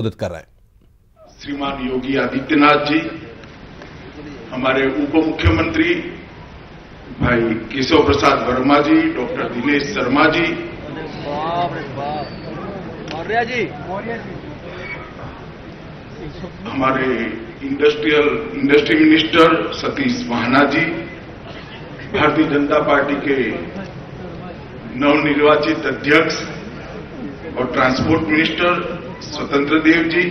संबोधित कर रहे हैं। श्रीमान योगी आदित्यनाथ जी, हमारे उप मुख्यमंत्री भाई केशव प्रसाद वर्मा जी, डॉक्टर दिनेश शर्मा जी, हमारे इंडस्ट्री मिनिस्टर सतीश महाना जी, भारतीय जनता पार्टी के नवनिर्वाचित अध्यक्ष और ट्रांसपोर्ट मिनिस्टर स्वतंत्र देव जी,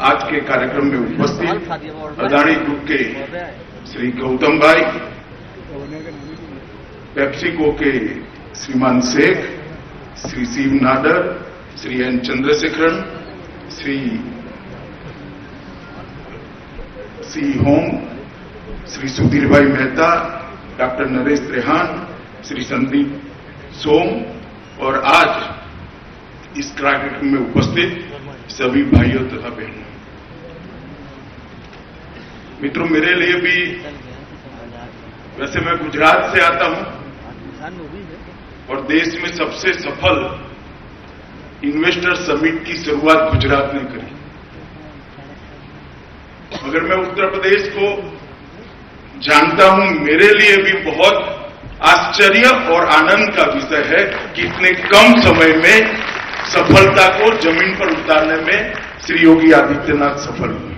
आज के कार्यक्रम में उपस्थित अदानी ग्रुप के श्री गौतम भाई, पेप्सिको के श्रीमान शेख, श्री शिव नाडर, श्री एन चंद्रशेखरन, श्री सी होम, श्री सुधीर भाई मेहता, डॉक्टर नरेश त्रेहान, श्री संदीप सोम और आज इस कार्यक्रम में उपस्थित सभी भाइयों तथा बहनों। मित्रों, मेरे लिए भी, वैसे मैं गुजरात से आता हूं और देश में सबसे सफल इन्वेस्टर समिट की शुरुआत गुजरात ने करी, मगर मैं उत्तर प्रदेश को जानता हूं। मेरे लिए भी बहुत आश्चर्य और आनंद का विषय है कि इतने कम समय में सफलता को जमीन पर उतारने में श्री योगी आदित्यनाथ सफल हुए।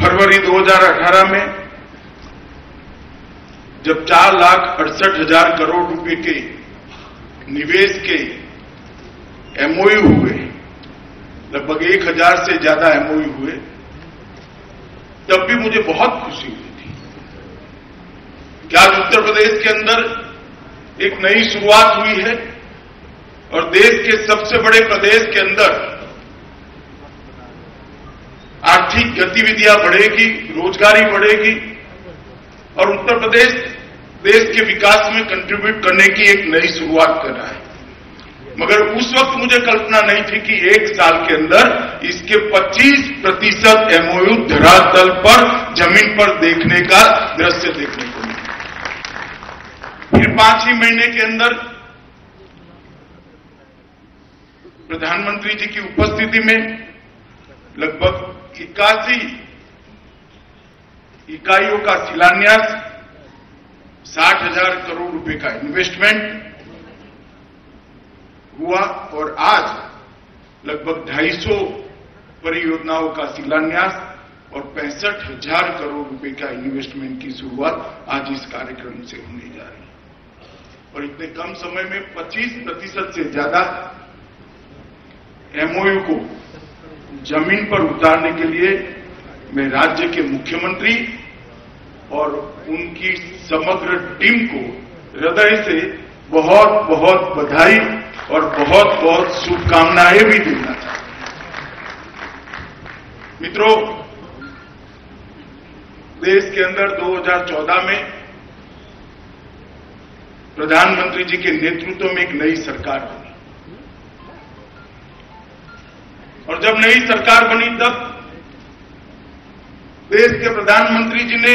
फरवरी 2018 में जब 4,68,000 करोड़ रुपए के निवेश के एमओयू हुए, लगभग 1,000 से ज्यादा एमओयू हुए, तब भी मुझे बहुत खुशी हुई थी कि आज उत्तर प्रदेश के अंदर एक नई शुरुआत हुई है और देश के सबसे बड़े प्रदेश के अंदर आर्थिक गतिविधियां बढ़ेगी, रोजगारी बढ़ेगी और उत्तर प्रदेश देश के विकास में कंट्रीब्यूट करने की एक नई शुरुआत कर रहा है। मगर उस वक्त मुझे कल्पना नहीं थी कि एक साल के अंदर इसके 25% एमओयू धरातल पर, जमीन पर देखने का दृश्य देखने को मिला। फिर 5 ही महीने के अंदर प्रधानमंत्री जी की उपस्थिति में लगभग 81 इकाइयों का शिलान्यास, 60,000 करोड़ रुपए का इन्वेस्टमेंट हुआ और आज लगभग 250 परियोजनाओं का शिलान्यास और 65,000 करोड़ रुपए का इन्वेस्टमेंट की शुरुआत आज इस कार्यक्रम से होने जा रही है। और इतने कम समय में 25% से ज्यादा एमओयू को जमीन पर उतारने के लिए मैं राज्य के मुख्यमंत्री और उनकी समग्र टीम को हृदय से बहुत बहुत बधाई और बहुत बहुत शुभकामनाएं भी देना चाहता हूं। मित्रों, देश के अंदर 2014 में प्रधानमंत्री जी के नेतृत्व में एक नई सरकार बनी और जब नई सरकार बनी तब देश के प्रधानमंत्री जी ने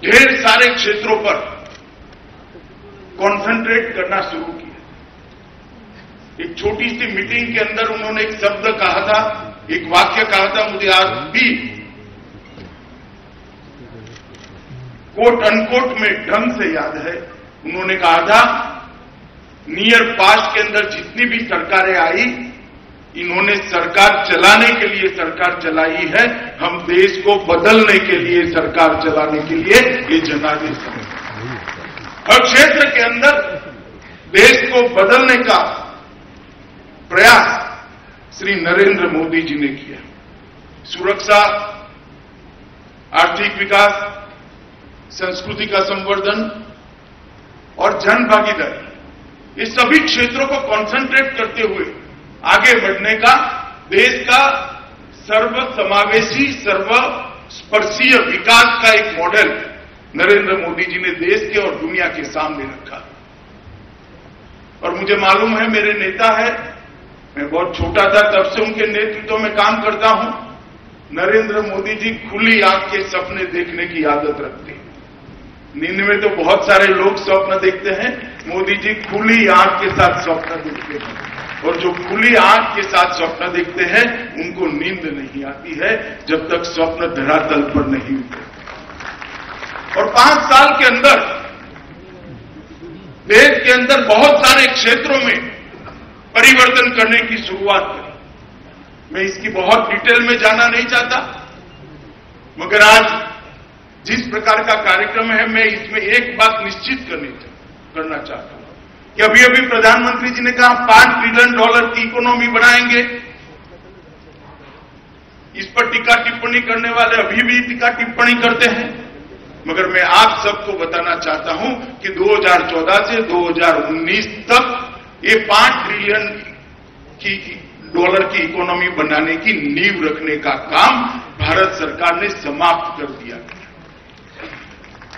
ढेर सारे क्षेत्रों पर कंसंट्रेट करना शुरू किया। एक छोटी सी मीटिंग के अंदर उन्होंने एक शब्द कहा था, एक वाक्य कहा था, मुझे आज भी कोट अनकोट में ढंग से याद है। उन्होंने कहा था, नियर पास्ट के अंदर जितनी भी सरकारें आई, इन्होंने सरकार चलाने के लिए सरकार चलाई है, हम देश को बदलने के लिए सरकार चलाने के लिए ये जनादेश है। हर क्षेत्र के अंदर देश को बदलने का प्रयास श्री नरेंद्र मोदी जी ने किया। सुरक्षा, आर्थिक विकास, संस्कृति का संवर्धन और जन भागीदारी, ये सभी क्षेत्रों को कंसंट्रेट करते हुए आगे बढ़ने का देश का सर्वसमावेशी, सर्वस्पर्शीय विकास का एक मॉडल नरेंद्र मोदी जी ने देश के और दुनिया के सामने रखा। और मुझे मालूम है, मेरे नेता है, मैं बहुत छोटा था तब से उनके नेतृत्व में काम करता हूं। नरेंद्र मोदी जी खुली आंख के सपने देखने की आदत रखते हैं। नींद में तो बहुत सारे लोग स्वप्न देखते हैं, मोदी जी खुली आंख के साथ स्वप्न देखते हैं, और जो खुली आंख के साथ स्वप्न देखते हैं उनको नींद नहीं आती है जब तक स्वप्न धरातल पर नहीं उतरते। और 5 साल के अंदर देश के अंदर बहुत सारे क्षेत्रों में परिवर्तन करने की शुरुआत करी। मैं इसकी बहुत डिटेल में जाना नहीं चाहता, मगर आज जिस प्रकार का कार्यक्रम है, मैं इसमें एक बात निश्चित करना चाहता हूं कि अभी अभी प्रधानमंत्री जी ने कहा $5 ट्रिलियन की इकोनॉमी बनाएंगे। इस पर टीका टिप्पणी करने वाले अभी भी टीका टिप्पणी करते हैं, मगर मैं आप सबको बताना चाहता हूं कि 2014 से 2019 तक ये $5 ट्रिलियन की इकोनॉमी बनाने की नींव रखने का काम भारत सरकार ने समाप्त कर दिया।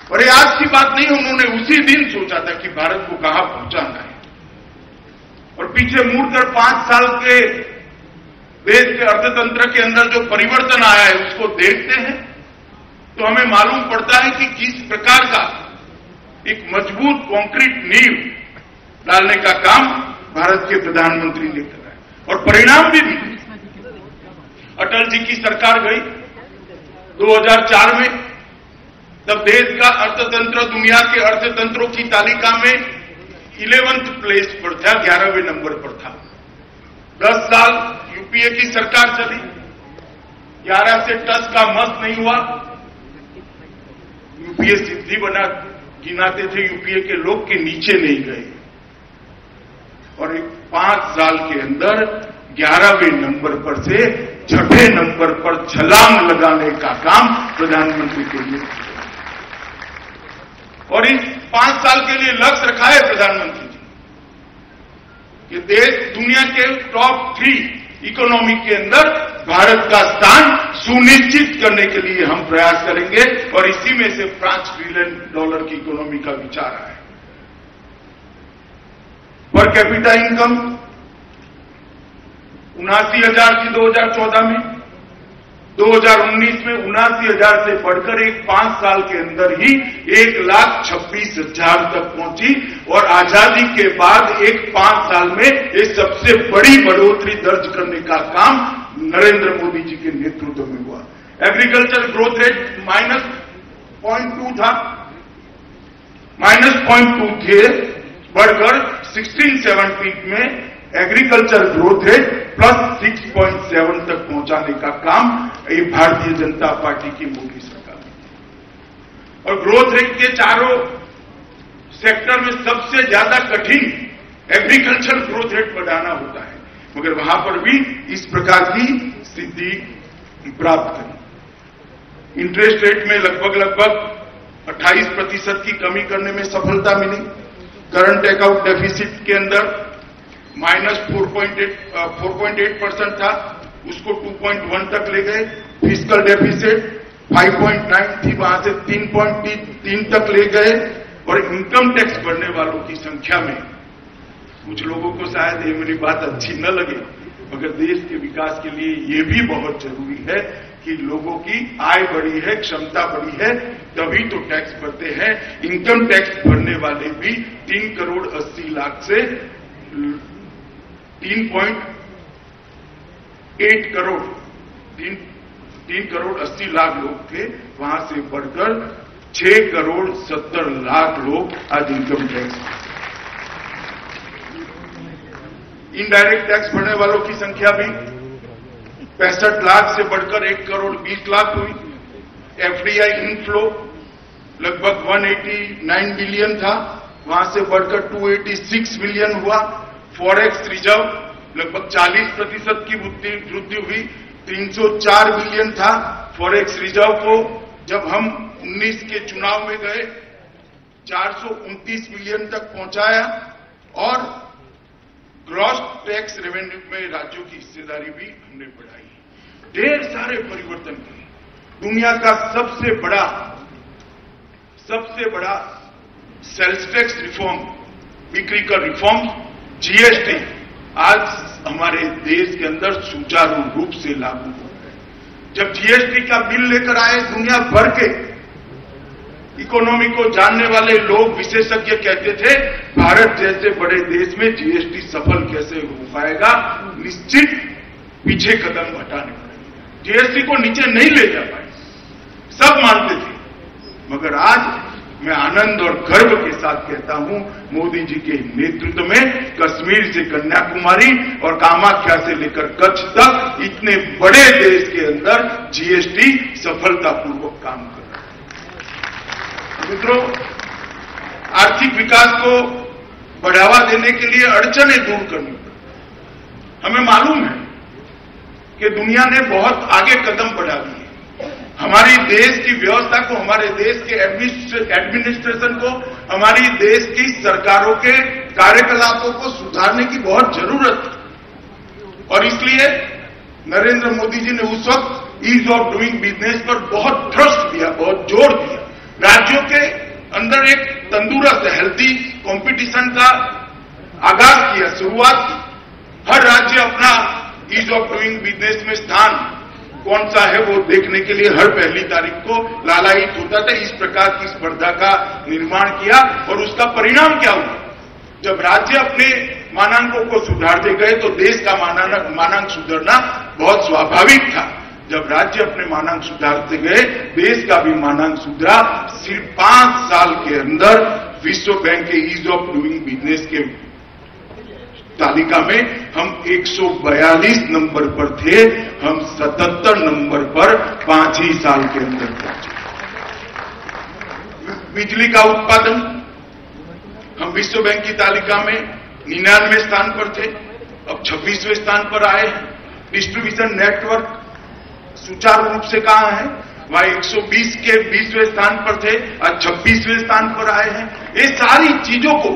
और ये आज की बात नहीं, उन्होंने उसी दिन सोचा था कि भारत को कहां पहुंचाना है। और पीछे मुड़कर 5 साल के देश के अर्थतंत्र के अंदर जो परिवर्तन आया है उसको देखते हैं तो हमें मालूम पड़ता है कि किस प्रकार का एक मजबूत कंक्रीट नींव डालने का काम भारत के प्रधानमंत्री ने करा है, और परिणाम भी मिले। अटल जी की सरकार गई 2004 में, तब देश का अर्थतंत्र दुनिया के अर्थतंत्रों की तालिका में 11th प्लेस पर था, 11वें नंबर पर था। 10 साल यूपीए की सरकार चली, 11 से टस का मस नहीं हुआ। यूपीए सिद्धि बना गिनाते थे यूपीए के लोग के नीचे नहीं गए, और 5 साल के अंदर 11वें नंबर पर से 6ठे नंबर पर छलांग लगाने का काम प्रधानमंत्री के लिए। और इस 5 साल के लिए लक्ष्य रखा है प्रधानमंत्री जी कि देश दुनिया के टॉप 3 इकोनॉमी के अंदर भारत का स्थान सुनिश्चित करने के लिए हम प्रयास करेंगे, और इसी में से $5 ट्रिलियन की इकोनॉमी का विचार आया है। पर कैपिटा इनकम 79,000 थी 2014 में, 2019 में 79,000 से बढ़कर एक 5 साल के अंदर ही 1,26,000 तक पहुंची, और आजादी के बाद एक 5 साल में ये सबसे बड़ी बढ़ोतरी दर्ज करने का काम नरेंद्र मोदी जी के नेतृत्व में हुआ। एग्रीकल्चर ग्रोथ रेट -0.2 था, -0.2 थे, बढ़कर 16-17 में एग्रीकल्चर ग्रोथ रेट +6.7 तक पहुंचाने का काम ये भारतीय जनता पार्टी की मोदी सरकार ने। और ग्रोथ रेट के चारों सेक्टर में सबसे ज्यादा कठिन एग्रीकल्चर ग्रोथ रेट बढ़ाना होता है, मगर वहां पर भी इस प्रकार की सिद्धि प्राप्त करी। इंटरेस्ट रेट में लगभग 28% की कमी करने में सफलता मिली। करंट अकाउंट डेफिसिट के अंदर -4.8% था, उसको 2.1 तक ले गए। फिस्कल डेफिसिट 5.9 थी, वहां से 3.3 तक ले गए। और इनकम टैक्स भरने वालों की संख्या में, कुछ लोगों को शायद ये मेरी बात अच्छी न लगे, मगर देश के विकास के लिए ये भी बहुत जरूरी है कि लोगों की आय बढ़ी है, क्षमता बढ़ी है, तभी तो टैक्स भरते हैं। इनकम टैक्स भरने वाले भी 3 करोड़ 80 लाख से 3.8 करोड़ 3 करोड़ 80 लाख लोग थे, वहां से बढ़कर 6 करोड़ 70 लाख लोग आज इनकम टैक्स। इनडायरेक्ट टैक्स भरने वालों की संख्या भी 65 लाख से बढ़कर 1 करोड़ 20 लाख हुई। एफडीआई इनफ्लो लगभग 189 बिलियन था, वहां से बढ़कर 286 बिलियन हुआ। फॉरेक्स रिजर्व लगभग 40% की वृद्धि हुई, 304 बिलियन था। फॉरेक्स रिजर्व को जब हम 19 के चुनाव में गए 429 बिलियन तक पहुंचाया, और ग्रॉस टैक्स रेवेन्यू में राज्यों की हिस्सेदारी भी हमने बढ़ाई। ढेर सारे परिवर्तन किए। दुनिया का सबसे बड़ा सेल्स टैक्स रिफॉर्म, बिक्री का रिफॉर्म जीएसटी आज हमारे देश के अंदर सुचारू रूप से लागू हो रहा है। जब जीएसटी का बिल लेकर आए दुनिया भर के इकोनॉमी को जानने वाले लोग, विशेषज्ञ कहते थे भारत जैसे बड़े देश में जीएसटी सफल कैसे हो पाएगा, निश्चित पीछे कदम हटाने पड़ेंगे, जीएसटी को नीचे नहीं ले जा पाए, सब मानते थे। मगर आज मैं आनंद और गर्व के साथ कहता हूं, मोदी जी के नेतृत्व में कश्मीर से कन्याकुमारी और कामाख्या से लेकर कच्छ तक इतने बड़े देश के अंदर जीएसटी सफलतापूर्वक काम कर रहा है। मित्रों, आर्थिक विकास को बढ़ावा देने के लिए अड़चनें दूर करनी पड़ती। हमें मालूम है कि दुनिया ने बहुत आगे कदम बढ़ा दिए, हमारी देश की व्यवस्था को, हमारे देश के एडमिनिस्ट्रेशन को, हमारी देश की सरकारों के कार्यकलापों को सुधारने की बहुत जरूरत है। और इसलिए नरेंद्र मोदी जी ने उस वक्त ईज ऑफ डूइंग बिजनेस पर बहुत ट्रस्ट दिया, बहुत जोर दिया। राज्यों के अंदर एक तंदुरुस्त हेल्थी कंपटीशन का आगाज किया, शुरुआत की। हर राज्य अपना ईज ऑफ डूइंग बिजनेस में स्थान कौन सा है वो देखने के लिए हर पहली तारीख को लालायित होता था। इस प्रकार की स्पर्धा का निर्माण किया और उसका परिणाम क्या हुआ? जब राज्य अपने मानांकों को सुधारते गए तो देश का मानांक सुधरना बहुत स्वाभाविक था। जब राज्य अपने मानांक सुधारते गए, देश का भी मानांक सुधरा। सिर्फ 5 साल के अंदर विश्व बैंक के ईज ऑफ डूइंग बिजनेस के तालिका में हम 142 नंबर पर थे, हम 77 नंबर पर 5 ही साल के अंदर पहुंचे। बिजली का उत्पादन हम विश्व बैंक की तालिका में 99वें स्थान पर थे, अब 26वें स्थान पर आए हैं। डिस्ट्रीब्यूशन नेटवर्क सुचारू रूप से कहां है? वहां 120 के 20वें स्थान पर थे, आज 26वें स्थान पर आए हैं। ये सारी चीजों को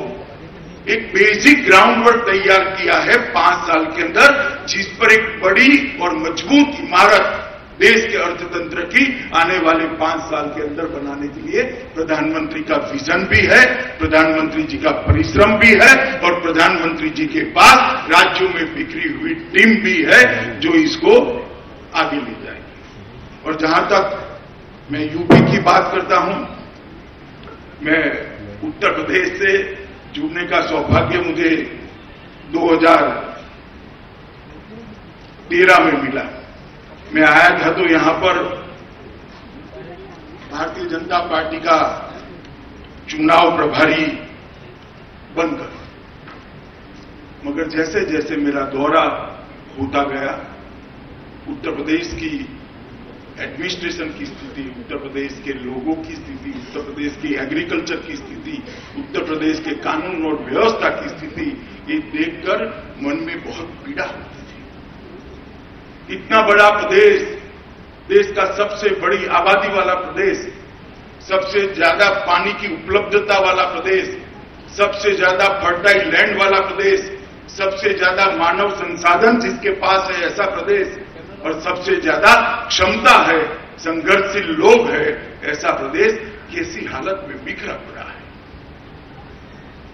एक बेसिक ग्राउंड वर्क तैयार किया है 5 साल के अंदर, जिस पर एक बड़ी और मजबूत इमारत देश के अर्थतंत्र की आने वाले 5 साल के अंदर बनाने के लिए प्रधानमंत्री का विजन भी है, प्रधानमंत्री जी का परिश्रम भी है और प्रधानमंत्री जी के पास राज्यों में बिखरी हुई टीम भी है जो इसको आगे ले जाएगी। और जहां तक मैं यूपी की बात करता हूं, मैं उत्तर प्रदेश से जुड़ने का सौभाग्य मुझे 2013 में मिला। मैं आया था तो यहां पर भारतीय जनता पार्टी का चुनाव प्रभारी बनकर, मगर जैसे जैसे मेरा दौरा होता गया, उत्तर प्रदेश की एडमिनिस्ट्रेशन की स्थिति, उत्तर प्रदेश के लोगों की स्थिति, उत्तर प्रदेश की एग्रीकल्चर की स्थिति, उत्तर प्रदेश के कानून और व्यवस्था की स्थिति, ये देखकर मन में बहुत पीड़ा होती थी। इतना बड़ा प्रदेश, देश का सबसे बड़ी आबादी वाला प्रदेश, सबसे ज्यादा पानी की उपलब्धता वाला प्रदेश, सबसे ज्यादा फर्टाइल लैंड वाला प्रदेश, सबसे ज्यादा मानव संसाधन जिसके पास है ऐसा प्रदेश, और सबसे ज्यादा क्षमता है, संघर्षशील लोग है ऐसा प्रदेश कैसी हालत में बिखरा पड़ा है।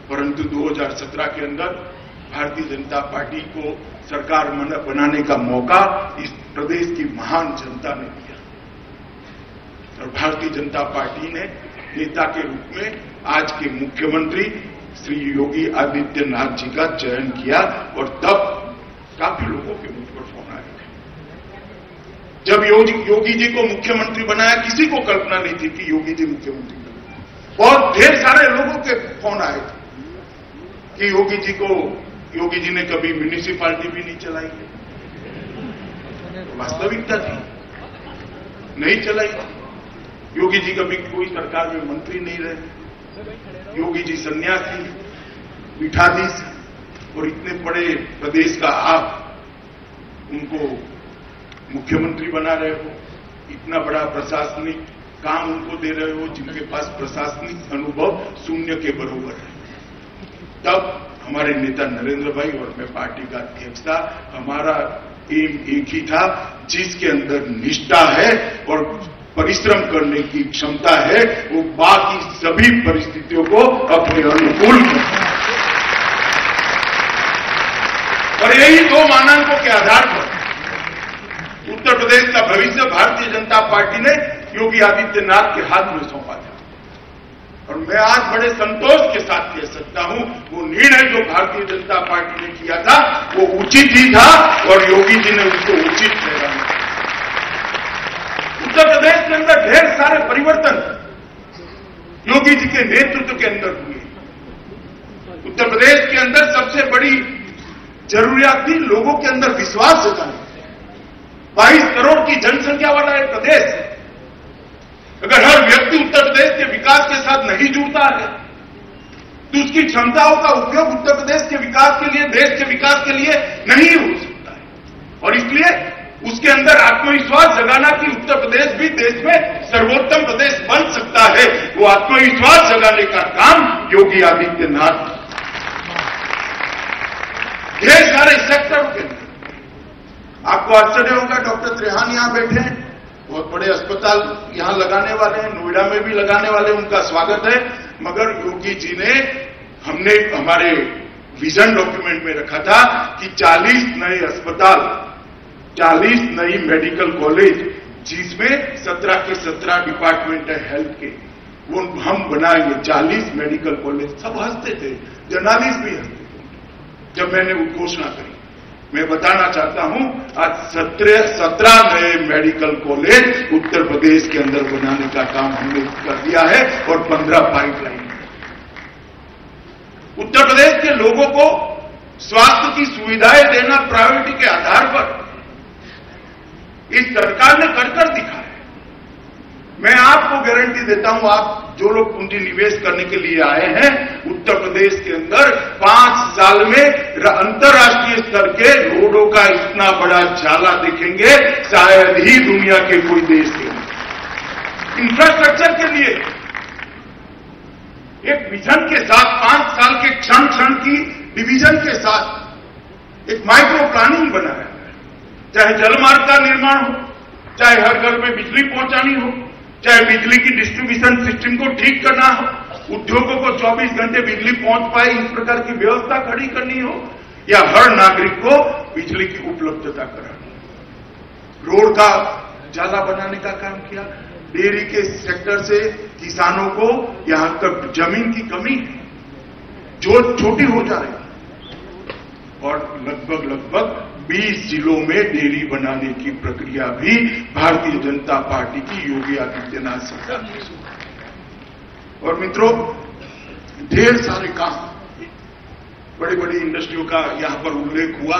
परंतु 2017 के अंदर भारतीय जनता पार्टी को सरकार बनाने का मौका इस प्रदेश की महान जनता ने दिया और भारतीय जनता पार्टी ने नेता के रूप में आज के मुख्यमंत्री श्री योगी आदित्यनाथ जी का चयन किया। और तब काफी लोगों के मुझ पर फोन आए थे। जब योगी जी को मुख्यमंत्री बनाया, किसी को कल्पना नहीं थी कि योगी जी मुख्यमंत्री बने। बहुत ढेर सारे लोगों के फोन आए थे कि योगी जी ने कभी म्यूनिसिपैलिटी भी नहीं चलाई है। वास्तविकता थी, नहीं चलाई। योगी जी कभी कोई सरकार में मंत्री नहीं रहे। योगी जी सन्यासी, पीठाधीश, और इतने बड़े प्रदेश का आप उनको मुख्यमंत्री बना रहे हो, इतना बड़ा प्रशासनिक काम उनको दे रहे हो जिनके पास प्रशासनिक अनुभव शून्य के बराबर है। तब हमारे नेता नरेंद्र भाई और मैं पार्टी का अध्यक्ष था, हमारा एम एक ही था, जिसके अंदर निष्ठा है और परिश्रम करने की क्षमता है, वो बाकी सभी परिस्थितियों को अपने अनुकूल करता है। और यही 2 मानांकों के आधार पर उत्तर प्रदेश का भविष्य भारतीय जनता पार्टी ने योगी आदित्यनाथ के हाथ में सौंपा था। और मैं आज बड़े संतोष के साथ कह सकता हूं, वो निर्णय जो भारतीय जनता पार्टी ने किया था वो उचित ही था और योगी जी ने उसको उचित ठहराया। उत्तर प्रदेश के अंदर ढेर सारे परिवर्तन योगी जी के नेतृत्व के अंदर हुए। उत्तर प्रदेश के अंदर सबसे बड़ी जरूरियात थी लोगों के अंदर विश्वास जगाने। 22 करोड़ की जनसंख्या वाला एक प्रदेश है। अगर हर व्यक्ति उत्तर प्रदेश के विकास के साथ नहीं जुड़ता है तो उसकी क्षमताओं का उपयोग उत्तर प्रदेश के विकास के लिए, देश के विकास के लिए नहीं हो सकता है। और इसलिए उसके अंदर आत्मविश्वास जगाना कि उत्तर प्रदेश भी देश में सर्वोत्तम प्रदेश बन सकता है, वो आत्मविश्वास जगाने का काम योगी आदित्यनाथ ढेर सारे सेक्टरों के अंदर। आपको आश्चर्य होगा, डॉक्टर त्रेहान यहां बैठे हैं, बहुत बड़े अस्पताल यहां लगाने वाले हैं, नोएडा में भी लगाने वाले, उनका स्वागत है। मगर योगी जी ने, हमने हमारे विजन डॉक्यूमेंट में रखा था कि 40 नए अस्पताल, 40 नई मेडिकल कॉलेज, जिसमें 17 के 17 डिपार्टमेंट है हेल्थ के, वो हम बनाएंगे। 40 मेडिकल कॉलेज। सब हंसते थे, जर्नलिस्ट भी हंसते थे जब मैंने वो घोषणा करी। मैं बताना चाहता हूं, आज 17 नए मेडिकल कॉलेज उत्तर प्रदेश के अंदर बनाने का काम हमने कर दिया है और 15 पाइपलाइन। उत्तर प्रदेश के लोगों को स्वास्थ्य की सुविधाएं देना प्रायोरिटी के आधार पर इस सरकार ने कर दिखा है। मैं आपको गारंटी देता हूं, आप जो लोग पूंजी निवेश करने के लिए आए हैं, उत्तर प्रदेश के अंदर 5 साल में अंतर्राष्ट्रीय स्तर के रोडों का इतना बड़ा जाला देखेंगे शायद ही दुनिया के कोई देश के। इंफ्रास्ट्रक्चर के लिए एक विजन के साथ, 5 साल के क्षण क्षण की डिवीजन के साथ एक माइक्रो प्लानिंग बनाया है। चाहे जलमार्ग का निर्माण हो, चाहे हर घर में बिजली पहुंचानी हो, चाहे बिजली की डिस्ट्रीब्यूशन सिस्टम को ठीक करना हो, उद्योगों को 24 घंटे बिजली पहुंच पाए इस प्रकार की व्यवस्था खड़ी करनी हो, या हर नागरिक को बिजली की उपलब्धता करानी हो। रोड का जाला बनाने का काम किया। डेयरी के सेक्टर से किसानों को यहां तक जमीन की कमी है जो छोटी हो जा रही है, और लगभग 20 जिलों में डेयरी बनाने की प्रक्रिया भी भारतीय जनता पार्टी की योगी आदित्यनाथ सरकार ने शुरू की। और मित्रों, ढेर सारे काम, बड़ी बड़ी इंडस्ट्रियों का यहां पर उल्लेख हुआ,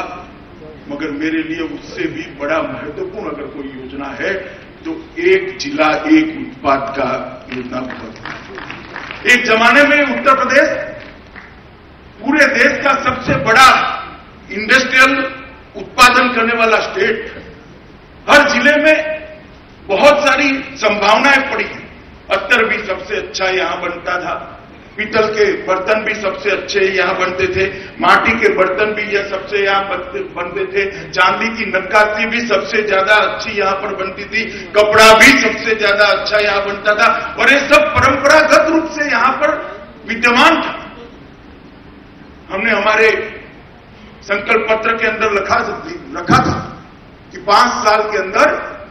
मगर मेरे लिए उससे भी बड़ा महत्वपूर्ण अगर कोई योजना है तो एक जिला एक उत्पाद का योजना बहुत। एक जमाने में उत्तर प्रदेश पूरे देश का सबसे बड़ा इंडस्ट्रियल उत्पादन करने वाला स्टेट। हर जिले में बहुत सारी संभावनाएं पड़ी हैं। अत्तर भी सबसे अच्छा यहां बनता था, पीतल के बर्तन भी सबसे अच्छे यहां बनते थे, माटी के बर्तन भी यह सबसे यहां बनते थे, चांदी की नक्काशी भी सबसे ज्यादा अच्छी यहां पर बनती थी, कपड़ा भी सबसे ज्यादा अच्छा यहां बनता था, और ये सब परंपरागत रूप से यहां पर विद्यमान था। हमने हमारे संकल्प पत्र के अंदर रखा था कि 5 साल के अंदर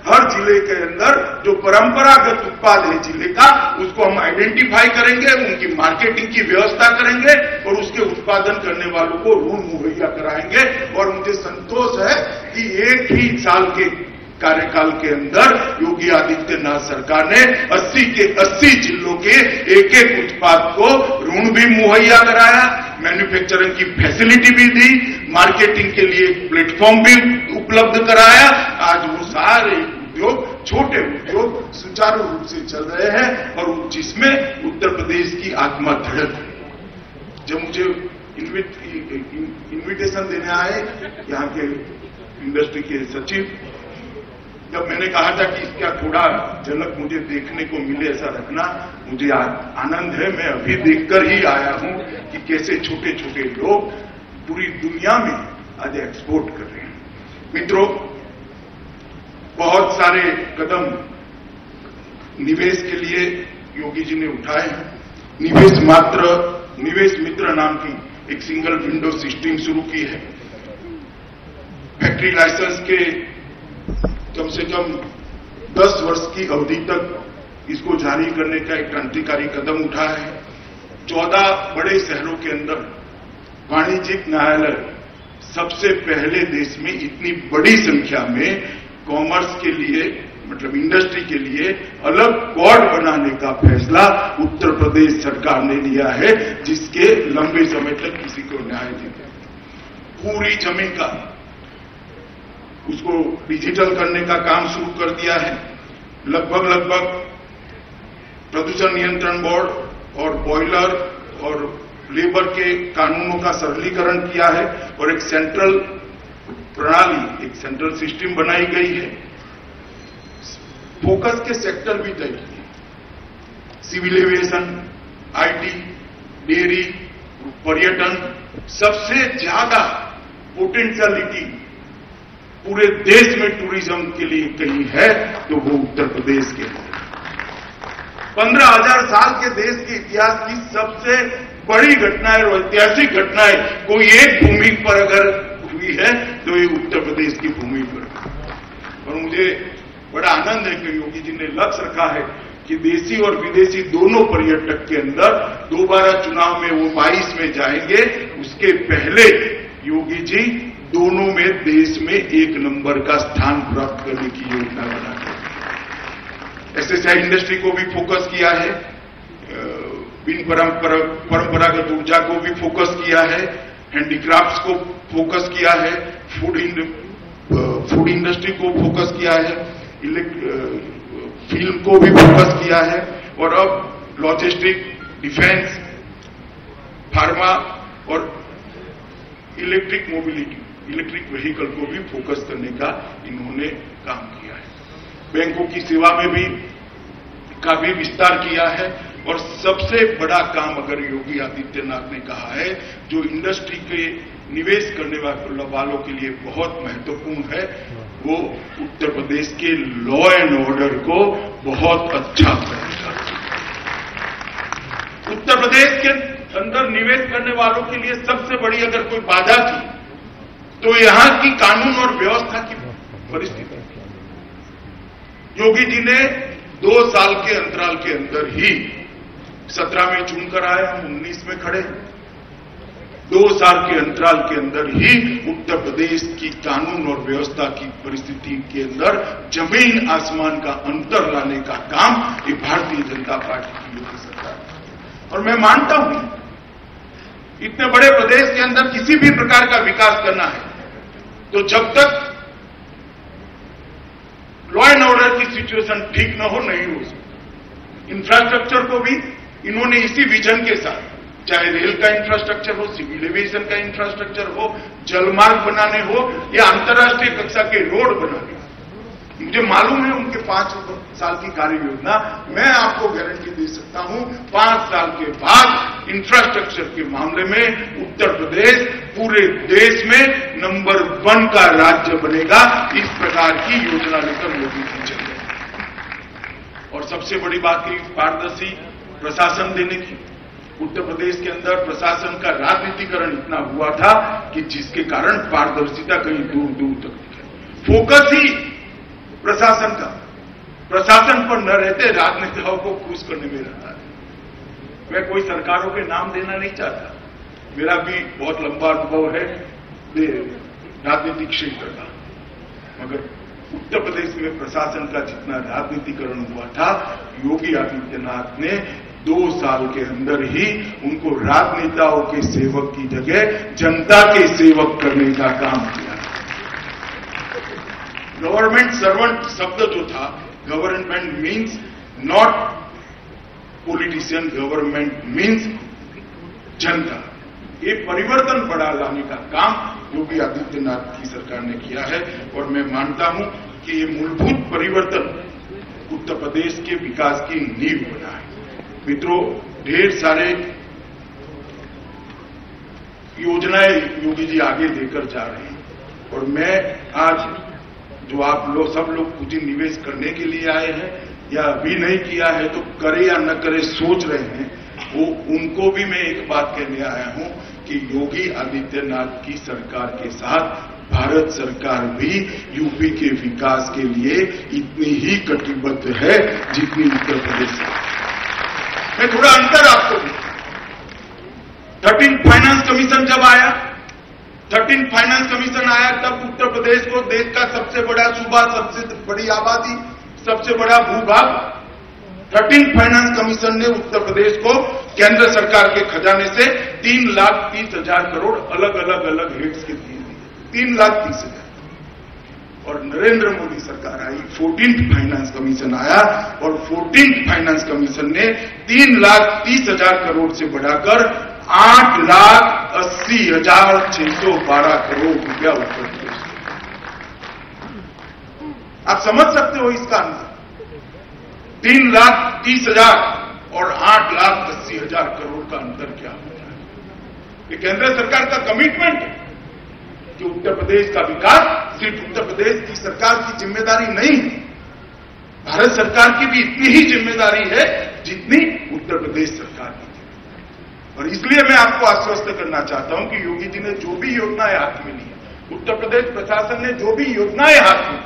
हर जिले के अंदर जो परंपरागत उत्पाद है जिले का, उसको हम आइडेंटिफाई करेंगे, उनकी मार्केटिंग की व्यवस्था करेंगे और उसके उत्पादन करने वालों को ऋण मुहैया कराएंगे। और मुझे संतोष है कि एक ही साल के कार्यकाल के अंदर योगी आदित्यनाथ सरकार ने 80 के 80 जिलों के एक एक उत्पाद को ऋण भी मुहैया कराया, मैन्युफैक्चरिंग की फैसिलिटी भी दी, मार्केटिंग के लिए प्लेटफॉर्म भी उपलब्ध कराया। आज वो सारे उद्योग, छोटे उद्योग सुचारू रूप से चल रहे हैं और जिसमें उत्तर प्रदेश की आत्मा धड़क है। जब मुझे इन्विटेशन देने आए यहाँ के इंडस्ट्री के सचिव, जब मैंने कहा था कि इसका थोड़ा झलक मुझे देखने को मिले ऐसा रखना, मुझे आनंद है। मैं अभी देखकर ही आया हूं कि कैसे छोटे छोटे लोग पूरी दुनिया में आज एक्सपोर्ट कर रहे हैं। मित्रों, बहुत सारे कदम निवेश के लिए योगी जी ने उठाए हैं। निवेश मित्र नाम की एक सिंगल विंडो सिस्टम शुरू की है। फैक्ट्री लाइसेंस के कम से कम 10 वर्ष की अवधि तक इसको जारी करने का एक क्रांतिकारी कदम उठाया है। 14 बड़े शहरों के अंदर वाणिज्यिक न्यायालय सबसे पहले देश में इतनी बड़ी संख्या में कॉमर्स के लिए मतलब इंडस्ट्री के लिए अलग कोर्ट बनाने का फैसला उत्तर प्रदेश सरकार ने लिया है, जिसके लंबे समय तक किसी को न्याय नहीं मिला। पूरी जमीन का उसको डिजिटल करने का काम शुरू कर दिया है। लगभग प्रदूषण नियंत्रण बोर्ड और बॉयलर और लेबर के कानूनों का सरलीकरण किया है और एक सेंट्रल प्रणाली, एक सेंट्रल सिस्टम बनाई गई है। फोकस के सेक्टर भी तय किए, सिविल एविएशन, आईटी, डेयरी, पर्यटन। सबसे ज्यादा पोटेंशियलिटी पूरे देश में टूरिज्म के लिए कहीं है तो वो उत्तर प्रदेश के है। 15,000 साल के देश के इतिहास की सबसे बड़ी घटनाएं और ऐतिहासिक घटनाएं कोई एक भूमि पर अगर हुई है तो ये उत्तर प्रदेश की भूमि पर। और मुझे बड़ा आनंद है कि योगी जी ने लक्ष्य रखा है कि देशी और विदेशी दोनों पर्यटक के अंदर दोबारा चुनाव में वो 22 में जाएंगे, उसके पहले योगी जी दोनों में देश में 1 नंबर का स्थान प्राप्त करने की योजना बनाते हैं। एसएसआई इंडस्ट्री को भी फोकस किया है, बिन परंपरागत ऊर्जा को भी फोकस किया है, हैंडीक्राफ्ट्स को फोकस किया है, फूड इंडस्ट्री को फोकस किया है, फिल्म को भी फोकस किया है और अब लॉजिस्टिक, डिफेंस, फार्मा और इलेक्ट्रिक मोबिलिटी, इलेक्ट्रिक व्हीकल को भी फोकस करने का इन्होंने काम किया है। बैंकों की सेवा में भी काफी विस्तार किया है और सबसे बड़ा काम अगर योगी आदित्यनाथ ने कहा है जो इंडस्ट्री के निवेश करने वालों के लिए बहुत महत्वपूर्ण है, वो उत्तर प्रदेश के लॉ एंड ऑर्डर को बहुत अच्छा करेगा। उत्तर प्रदेश के अंदर निवेश करने वालों के लिए सबसे बड़ी अगर कोई बाधा थी तो यहां की कानून और व्यवस्था की परिस्थिति। योगी जी ने 2 साल के अंतराल के अंदर ही 17 में चुनकर आए, हम 19 में खड़े। 2 साल के अंतराल के अंदर ही उत्तर प्रदेश की कानून और व्यवस्था की परिस्थिति के अंदर जमीन आसमान का अंतर लाने का काम ये भारतीय जनता पार्टी की योगी सरकार। और मैं मानता हूं इतने बड़े प्रदेश के अंदर किसी भी प्रकार का विकास करना है तो जब तक लॉ एंड ऑर्डर की सिचुएशन ठीक न हो नहीं हो सकता। इंफ्रास्ट्रक्चर को भी इन्होंने इसी विजन के साथ, चाहे रेल का इंफ्रास्ट्रक्चर हो, सिविल एविएशन का इंफ्रास्ट्रक्चर हो, जलमार्ग बनाने हो या अंतर्राष्ट्रीय कक्षा के रोड बनाने हो। मुझे मालूम है उनके 5 साल की कार्य योजना, मैं आपको गारंटी दे सकता हूं 5 साल के बाद इंफ्रास्ट्रक्चर के मामले में उत्तर प्रदेश पूरे देश में नंबर 1 का राज्य बनेगा। इस प्रकार की योजना लेकर योगी जी चल रहे। और सबसे बड़ी बात की पारदर्शी प्रशासन देने की। उत्तर प्रदेश के अंदर प्रशासन का राजनीतिकरण इतना हुआ था कि जिसके कारण पारदर्शिता कहीं दूर दूर तक दिखे। फोकस ही प्रशासन का, प्रशासन पर न रहते राजनेताओं को खुश करने में रहता है। मैं कोई सरकारों के नाम देना नहीं चाहता, मेरा भी बहुत लंबा अनुभव है राजनीतिक क्षेत्र का, मगर उत्तर प्रदेश में प्रशासन का जितना राजनीतिकरण हुआ था, योगी आदित्यनाथ ने 2 साल के अंदर ही उनको राजनेताओं के सेवक की जगह जनता के सेवक करने का काम किया। गवर्नमेंट सर्वेंट शब्द जो था, government means not politician, government means जनता। ये परिवर्तन बड़ा लाने का काम योगी आदित्यनाथ की सरकार ने किया है और मैं मानता हूं कि ये मूलभूत परिवर्तन उत्तर प्रदेश के विकास की नींव बना है। मित्रों, ढेर सारे योजनाएं योगी जी आगे लेकर जा रहे हैं और मैं आज जो आप लोग सब लोग कुछ निवेश करने के लिए आए हैं या अभी नहीं किया है तो करे या न करे सोच रहे हैं, वो उनको भी मैं एक बात कहने आया हूं कि योगी आदित्यनाथ की सरकार के साथ भारत भारत सरकार भी यूपी के विकास के लिए इतनी ही कटिबद्ध है जितनी उत्तर प्रदेश है। मैं थोड़ा अंतर आपको दूं। 13th फाइनेंस कमीशन जब आया, 13th फाइनेंस कमीशन आया तब उत्तर प्रदेश को देश का सबसे बड़ा सूबा, सबसे बड़ी आबादी, सबसे बड़ा भूभाग, 13th फाइनेंस कमीशन ने उत्तर प्रदेश को केंद्र सरकार के खजाने से 3,30,000 करोड़ अलग अलग हेड्स के दिए, 3,30,000। और नरेंद्र मोदी सरकार आई, 14th फाइनेंस कमीशन आया और 14th फाइनेंस कमीशन ने 3,30,000 करोड़ से बढ़ाकर 8,80,612 करोड़ रुपया उत्तर प्रदेश। आप समझ सकते हो इसका अंतर। 3,30,000 और 8,80,000 करोड़ का अंतर क्या होता है? ये केंद्र सरकार का कमिटमेंट है कि उत्तर प्रदेश का विकास सिर्फ उत्तर प्रदेश की सरकार की जिम्मेदारी नहीं है, भारत सरकार की भी इतनी ही जिम्मेदारी है जितनी उत्तर प्रदेश सरकार की। और इसलिए मैं आपको आश्वस्त करना चाहता हूं कि योगी जी ने जो भी योजनाएं हाथ में ली है, उत्तर प्रदेश प्रशासन ने जो भी योजनाएं हाथ में,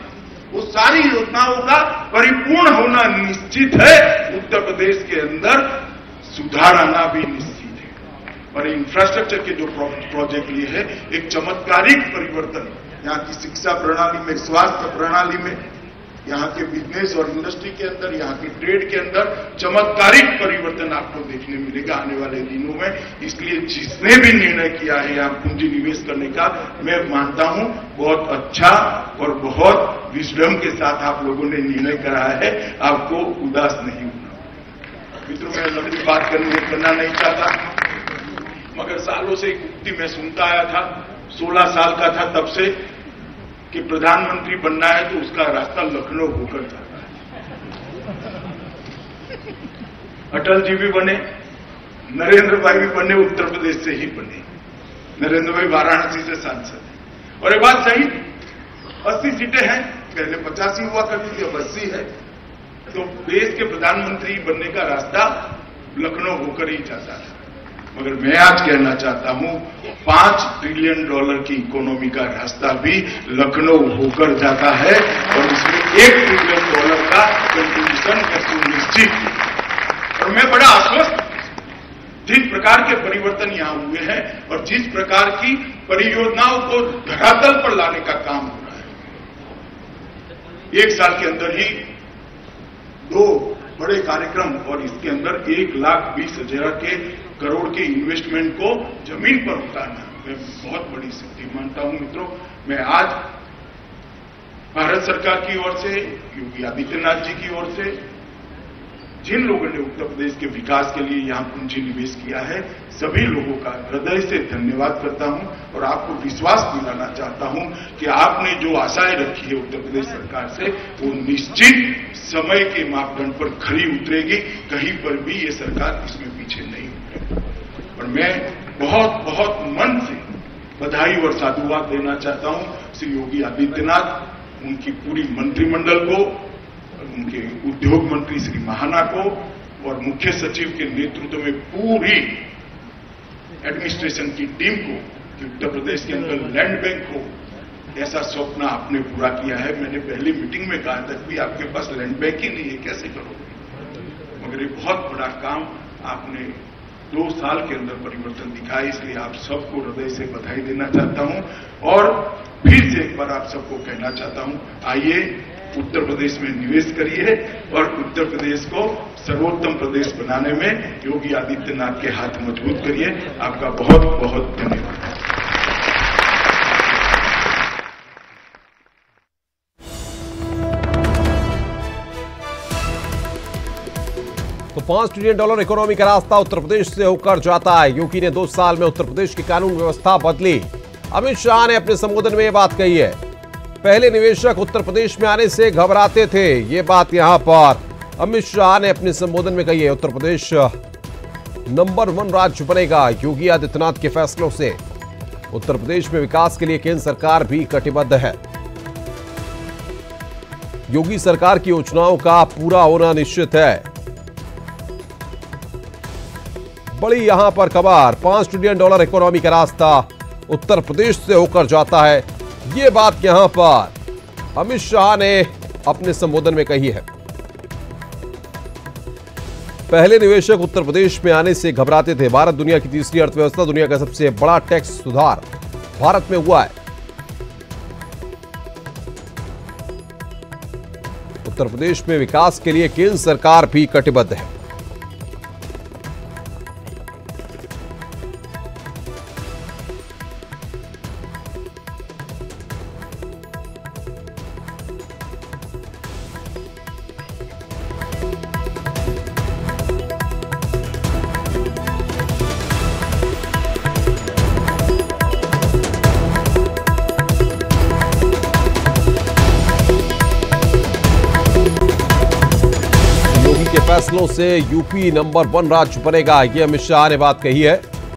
वो सारी योजनाओं का परिपूर्ण होना निश्चित है। उत्तर प्रदेश के अंदर सुधार आना भी निश्चित है। और इंफ्रास्ट्रक्चर के जो प्रोजेक्ट लिए है, एक चमत्कारिक परिवर्तन यहाँ की शिक्षा प्रणाली में, स्वास्थ्य प्रणाली में, यहाँ के बिजनेस और इंडस्ट्री के अंदर, यहाँ के ट्रेड के अंदर चमत्कारिक परिवर्तन आपको देखने मिलेगा आने वाले दिनों में। इसलिए जिसने भी निर्णय किया है यहाँ पूंजी निवेश करने का, मैं मानता हूं बहुत अच्छा और बहुत विजडम के साथ आप लोगों ने निर्णय कराया है। आपको उदास नहीं होना। मित्रों, मैं लंबी बात करना नहीं चाहता, मगर सालों से एक उक्ति मैं सुनता आया था, 16 साल का था तब से, कि प्रधानमंत्री बनना है तो उसका रास्ता लखनऊ होकर जाता है। अटल जी भी बने, नरेंद्र भाई भी बने, उत्तर प्रदेश से ही बने। नरेंद्र भाई वाराणसी से सांसद हैं। और ये बात सही, 80 सीटें हैं, पहले 85 हुआ करती थी, अब 80 है। तो देश के प्रधानमंत्री बनने का रास्ता लखनऊ होकर ही जाता है। मगर मैं आज कहना चाहता हूं, $5 ट्रिलियन की इकोनॉमी का रास्ता भी लखनऊ होकर जाता है और इसमें $1 ट्रिलियन का कंट्रीब्यूशन सुनिश्चित है। और मैं बड़ा आश्वस्त, जिस प्रकार के परिवर्तन यहां हुए हैं और जिस प्रकार की परियोजनाओं को धरातल पर लाने का काम हो रहा है, 1 साल के अंदर ही 2 बड़े कार्यक्रम और इसके अंदर 1,20,000 करोड़ के इन्वेस्टमेंट को जमीन पर उतारना, मैं बहुत बड़ी सिद्धि मानता हूं। मित्रों, मैं आज भारत सरकार की ओर से, योगी आदित्यनाथ जी की ओर से, जिन लोगों ने उत्तर प्रदेश के विकास के लिए यहां पूंजी निवेश किया है, सभी लोगों का हृदय से धन्यवाद करता हूं और आपको विश्वास दिलाना चाहता हूं कि आपने जो आशाएं रखी है उत्तर प्रदेश सरकार से, वो निश्चित समय के मापदंड पर खरी उतरेगी। कहीं पर भी ये सरकार इसमें पीछे नहीं उतरेगी। और मैं बहुत बहुत मन से बधाई और साधुवाद देना चाहता हूं श्री योगी आदित्यनाथ, उनकी पूरी मंत्रिमंडल को, उनके उद्योग मंत्री श्री महाना को और मुख्य सचिव के नेतृत्व में पूरी एडमिनिस्ट्रेशन की टीम को कि उत्तर प्रदेश के अंदर लैंड बैंक हो, ऐसा स्वप्न आपने पूरा किया है। मैंने पहली मीटिंग में कहा था कि आपके पास लैंड बैंक ही नहीं है, कैसे करोगे? मगर ये बहुत बड़ा काम आपने 2 साल के अंदर परिवर्तन दिखाया, इसलिए आप सबको हृदय से बधाई देना चाहता हूं। और फिर से एक बार आप सबको कहना चाहता हूं, आइए उत्तर प्रदेश में निवेश करिए और उत्तर प्रदेश को सर्वोत्तम प्रदेश बनाने में योगी आदित्यनाथ के हाथ मजबूत करिए। आपका बहुत बहुत धन्यवाद। तो $5 ट्रिलियन इकोनॉमी का रास्ता उत्तर प्रदेश से होकर जाता है। योगी ने 2 साल में उत्तर प्रदेश की कानून व्यवस्था बदली। अमित शाह ने अपने संबोधन में यह बात कही है। पहले निवेशक उत्तर प्रदेश में आने से घबराते थे, ये बात यहां पर अमित शाह ने अपने संबोधन में कही है। उत्तर प्रदेश नंबर 1 राज्य बनेगा योगी आदित्यनाथ के फैसलों से। उत्तर प्रदेश में विकास के लिए केंद्र सरकार भी कटिबद्ध है। योगी सरकार की योजनाओं का पूरा होना निश्चित है। बड़ी यहां पर खबर, $5 ट्रिलियन इकोनॉमी का रास्ता उत्तर प्रदेश से होकर जाता है। ये बात यहां पर अमित शाह ने अपने संबोधन में कही है। पहले निवेशक उत्तर प्रदेश में आने से घबराते थे। भारत दुनिया की तीसरी अर्थव्यवस्था, दुनिया का सबसे बड़ा टैक्स सुधार भारत में हुआ है। उत्तर प्रदेश में विकास के लिए केंद्र सरकार भी कटिबद्ध है। फैसलों से यूपी नंबर 1 राज्य बनेगा, ये अमित शाह ने बात कही है।